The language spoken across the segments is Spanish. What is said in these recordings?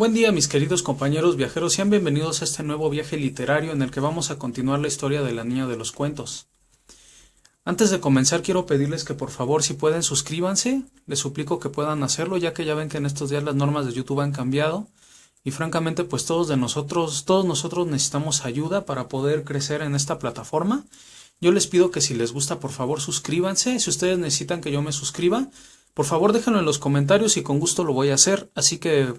Buen día, mis queridos compañeros viajeros, sean bienvenidos a este nuevo viaje literario en el que vamos a continuar la historia de la niña de los cuentos. Antes de comenzar quiero pedirles que por favor si pueden suscríbanse, les suplico que puedan hacerlo ya que ya ven que en estos días las normas de YouTube han cambiado y francamente pues todos nosotros necesitamos ayuda para poder crecer en esta plataforma. Yo les pido que si les gusta por favor suscríbanse, si ustedes necesitan que yo me suscriba, por favor déjenlo en los comentarios y con gusto lo voy a hacer, así que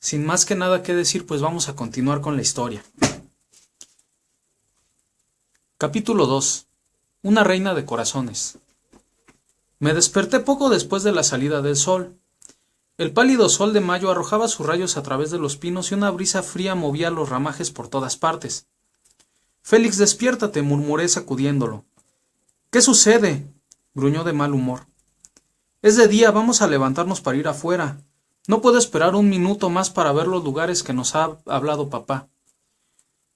sin más que nada que decir, pues vamos a continuar con la historia. Capítulo 2. Una reina de corazones. Me desperté poco después de la salida del sol. El pálido sol de mayo arrojaba sus rayos a través de los pinos y una brisa fría movía los ramajes por todas partes. Félix, despiértate, murmuré sacudiéndolo. ¿Qué sucede? Gruñó de mal humor. Es de día, vamos a levantarnos para ir afuera. No puedo esperar un minuto más para ver los lugares que nos ha hablado papá.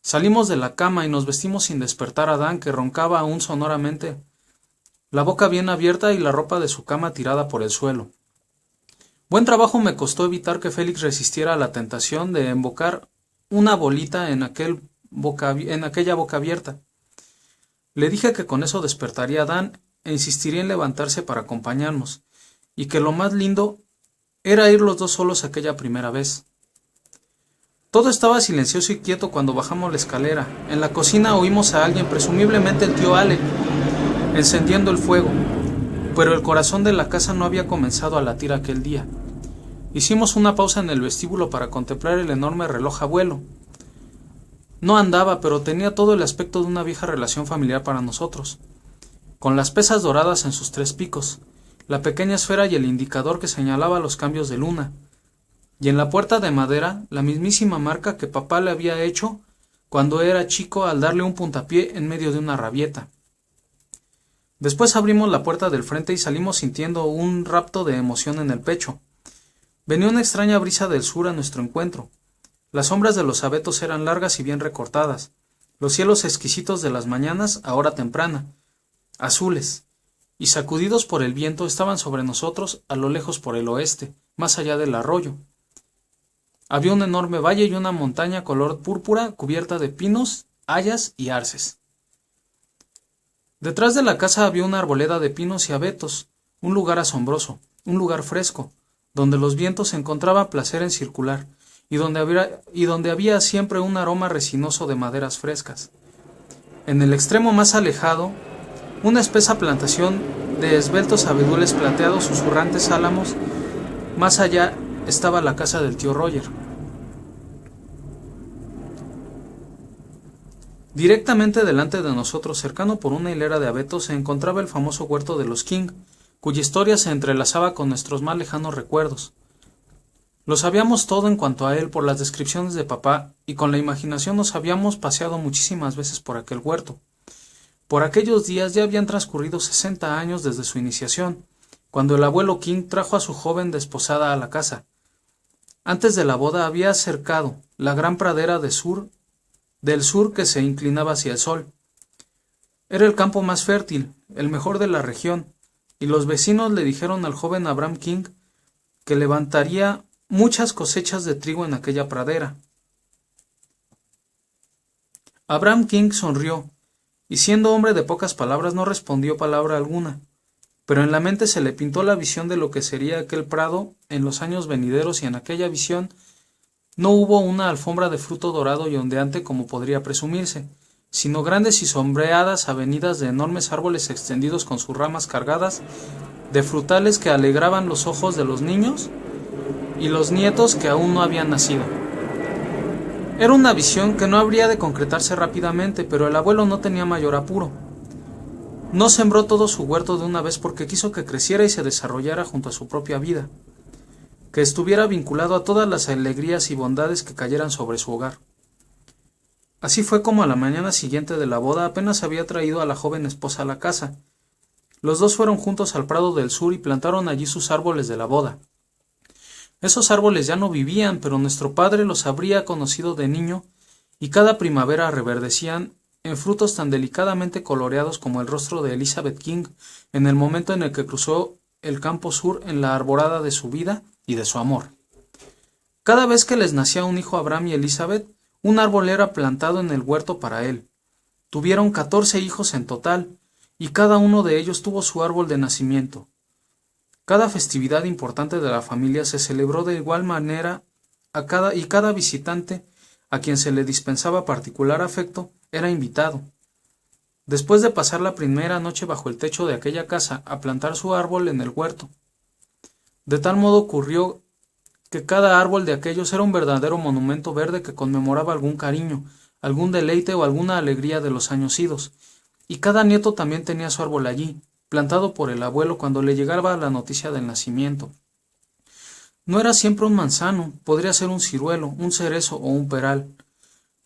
Salimos de la cama y nos vestimos sin despertar a Dan, que roncaba aún sonoramente, la boca bien abierta y la ropa de su cama tirada por el suelo. Buen trabajo me costó evitar que Félix resistiera a la tentación de embocar una bolita en aquella boca abierta. Le dije que con eso despertaría a Dan e insistiría en levantarse para acompañarnos, y que lo más lindo era ir los dos solos aquella primera vez. Todo estaba silencioso y quieto cuando bajamos la escalera. En la cocina oímos a alguien, presumiblemente el tío Ale, encendiendo el fuego, pero el corazón de la casa no había comenzado a latir aquel día. Hicimos una pausa en el vestíbulo para contemplar el enorme reloj abuelo. No andaba, pero tenía todo el aspecto de una vieja relación familiar para nosotros, con las pesas doradas en sus tres picos, la pequeña esfera y el indicador que señalaba los cambios de luna, y en la puerta de madera la mismísima marca que papá le había hecho cuando era chico al darle un puntapié en medio de una rabieta. Después abrimos la puerta del frente y salimos sintiendo un rapto de emoción en el pecho. Venía una extraña brisa del sur a nuestro encuentro. Las sombras de los abetos eran largas y bien recortadas, los cielos exquisitos de las mañanas, a hora temprana, azules, y sacudidos por el viento estaban sobre nosotros a lo lejos por el oeste, más allá del arroyo. Había un enorme valle y una montaña color púrpura cubierta de pinos, hayas y arces. Detrás de la casa había una arboleda de pinos y abetos, un lugar asombroso, un lugar fresco, donde los vientos encontraban placer en circular, y donde había siempre un aroma resinoso de maderas frescas. En el extremo más alejado, una espesa plantación de esbeltos abedules plateados susurrantes álamos. Más allá estaba la casa del tío Roger. Directamente delante de nosotros, cercano por una hilera de abetos, se encontraba el famoso huerto de los King, cuya historia se entrelazaba con nuestros más lejanos recuerdos. Lo sabíamos todo en cuanto a él por las descripciones de papá, y con la imaginación nos habíamos paseado muchísimas veces por aquel huerto. Por aquellos días ya habían transcurrido 60 años desde su iniciación, cuando el abuelo King trajo a su joven desposada a la casa. Antes de la boda había cercado la gran pradera del sur que se inclinaba hacia el sol. Era el campo más fértil, el mejor de la región, y los vecinos le dijeron al joven Abraham King que levantaría muchas cosechas de trigo en aquella pradera. Abraham King sonrió, y siendo hombre de pocas palabras no respondió palabra alguna, pero en la mente se le pintó la visión de lo que sería aquel prado en los años venideros, y en aquella visión no hubo una alfombra de fruto dorado y ondeante como podría presumirse, sino grandes y sombreadas avenidas de enormes árboles extendidos con sus ramas cargadas de frutales que alegraban los ojos de los niños y los nietos que aún no habían nacido. Era una visión que no habría de concretarse rápidamente, pero el abuelo no tenía mayor apuro. No sembró todo su huerto de una vez porque quiso que creciera y se desarrollara junto a su propia vida, que estuviera vinculado a todas las alegrías y bondades que cayeran sobre su hogar. Así fue como a la mañana siguiente de la boda apenas había traído a la joven esposa a la casa. Los dos fueron juntos al prado del sur y plantaron allí sus árboles de la boda. Esos árboles ya no vivían, pero nuestro padre los habría conocido de niño, y cada primavera reverdecían en frutos tan delicadamente coloreados como el rostro de Elizabeth King en el momento en el que cruzó el campo sur en la arborada de su vida y de su amor. Cada vez que les nacía un hijo a Abraham y Elizabeth, un árbol era plantado en el huerto para él. Tuvieron 14 hijos en total, y cada uno de ellos tuvo su árbol de nacimiento. Cada festividad importante de la familia se celebró de igual manera y cada visitante a quien se le dispensaba particular afecto era invitado. Después de pasar la primera noche bajo el techo de aquella casa a plantar su árbol en el huerto. De tal modo ocurrió que cada árbol de aquellos era un verdadero monumento verde que conmemoraba algún cariño, algún deleite o alguna alegría de los años idos, y cada nieto también tenía su árbol allí, plantado por el abuelo cuando le llegaba la noticia del nacimiento. No era siempre un manzano, podría ser un ciruelo, un cerezo o un peral,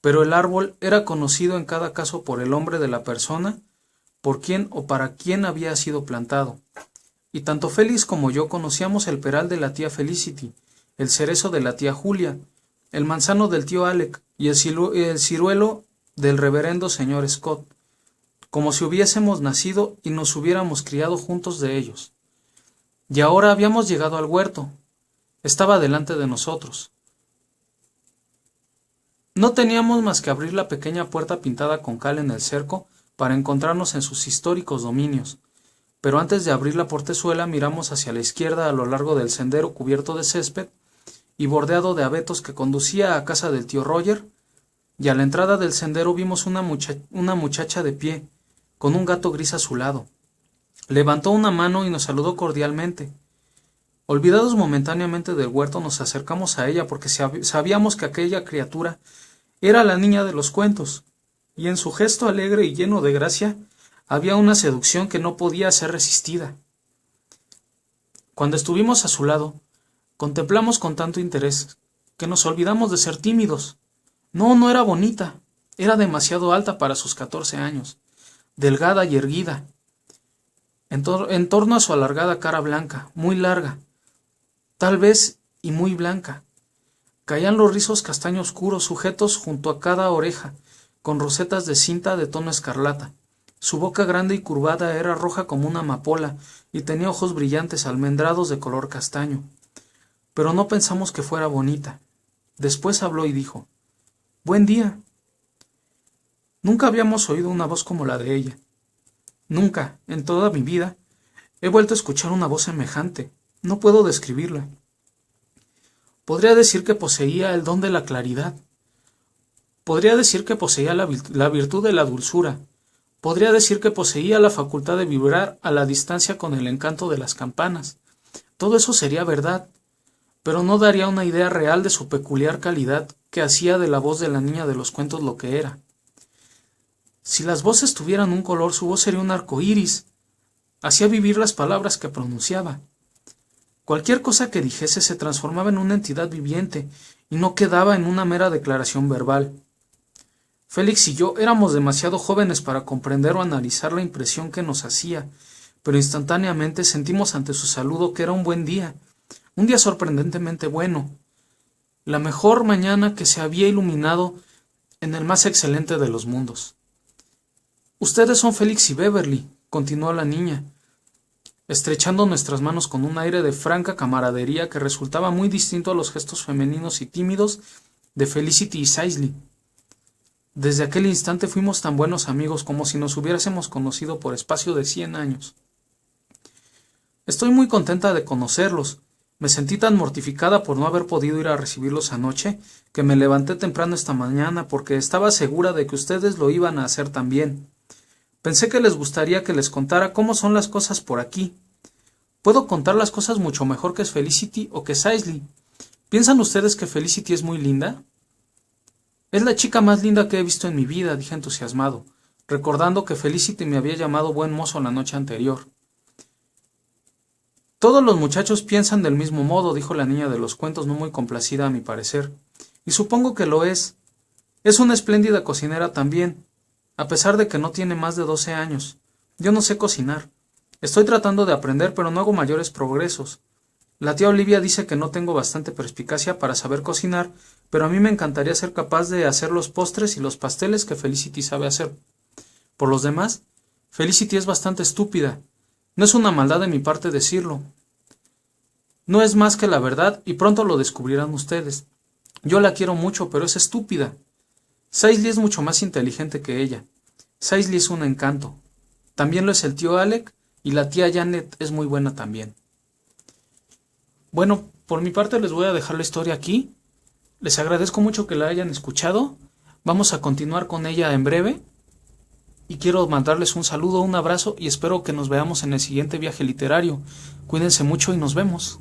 pero el árbol era conocido en cada caso por el nombre de la persona, por quién o para quién había sido plantado. Y tanto Félix como yo conocíamos el peral de la tía Felicity, el cerezo de la tía Julia, el manzano del tío Alec y el ciruelo del reverendo señor Scott, como si hubiésemos nacido y nos hubiéramos criado juntos de ellos. Y ahora habíamos llegado al huerto. Estaba delante de nosotros. No teníamos más que abrir la pequeña puerta pintada con cal en el cerco para encontrarnos en sus históricos dominios, pero antes de abrir la portezuela miramos hacia la izquierda a lo largo del sendero cubierto de césped y bordeado de abetos que conducía a casa del tío Roger, y a la entrada del sendero vimos una muchacha de pie, con un gato gris a su lado. Levantó una mano y nos saludó cordialmente. Olvidados momentáneamente del huerto, nos acercamos a ella porque sabíamos que aquella criatura era la niña de los cuentos, y en su gesto alegre y lleno de gracia había una seducción que no podía ser resistida. Cuando estuvimos a su lado, contemplamos con tanto interés que nos olvidamos de ser tímidos. No era bonita, era demasiado alta para sus 14 años, delgada y erguida, en torno a su alargada cara blanca, muy larga, tal vez y muy blanca. Caían los rizos castaño oscuros sujetos junto a cada oreja, con rosetas de cinta de tono escarlata. Su boca grande y curvada era roja como una amapola y tenía ojos brillantes almendrados de color castaño. Pero no pensamos que fuera bonita. Después habló y dijo: «Buen día». Nunca habíamos oído una voz como la de ella. Nunca, en toda mi vida, he vuelto a escuchar una voz semejante. No puedo describirla. Podría decir que poseía el don de la claridad. Podría decir que poseía la virtud de la dulzura. Podría decir que poseía la facultad de vibrar a la distancia con el encanto de las campanas. Todo eso sería verdad, pero no daría una idea real de su peculiar calidad que hacía de la voz de la niña de los cuentos lo que era. Si las voces tuvieran un color, su voz sería un arco iris. Hacía vivir las palabras que pronunciaba. Cualquier cosa que dijese se transformaba en una entidad viviente y no quedaba en una mera declaración verbal. Félix y yo éramos demasiado jóvenes para comprender o analizar la impresión que nos hacía, pero instantáneamente sentimos ante su saludo que era un buen día, un día sorprendentemente bueno, la mejor mañana que se había iluminado en el más excelente de los mundos. «Ustedes son Félix y Beverly», continuó la niña, estrechando nuestras manos con un aire de franca camaradería que resultaba muy distinto a los gestos femeninos y tímidos de Felicity y Cicely. Desde aquel instante fuimos tan buenos amigos como si nos hubiésemos conocido por espacio de 100 años. Estoy muy contenta de conocerlos. Me sentí tan mortificada por no haber podido ir a recibirlos anoche que me levanté temprano esta mañana porque estaba segura de que ustedes lo iban a hacer también. Pensé que les gustaría que les contara cómo son las cosas por aquí. Puedo contar las cosas mucho mejor que Felicity o que Cicely. ¿Piensan ustedes que Felicity es muy linda? Es la chica más linda que he visto en mi vida, dije entusiasmado, recordando que Felicity me había llamado buen mozo la noche anterior. Todos los muchachos piensan del mismo modo, dijo la niña de los cuentos, no muy complacida a mi parecer, y supongo que lo es. Es una espléndida cocinera también, a pesar de que no tiene más de 12 años. Yo no sé cocinar. Estoy tratando de aprender, pero no hago mayores progresos. La tía Olivia dice que no tengo bastante perspicacia para saber cocinar, pero a mí me encantaría ser capaz de hacer los postres y los pasteles que Felicity sabe hacer. Por los demás, Felicity es bastante estúpida. No es una maldad de mi parte decirlo. No es más que la verdad y pronto lo descubrirán ustedes. Yo la quiero mucho, pero es estúpida. Saisley es mucho más inteligente que ella. Saisley es un encanto. También lo es el tío Alec, y la tía Janet es muy buena también. Bueno, por mi parte les voy a dejar la historia aquí. Les agradezco mucho que la hayan escuchado. Vamos a continuar con ella en breve. Y quiero mandarles un saludo, un abrazo y espero que nos veamos en el siguiente viaje literario. Cuídense mucho y nos vemos.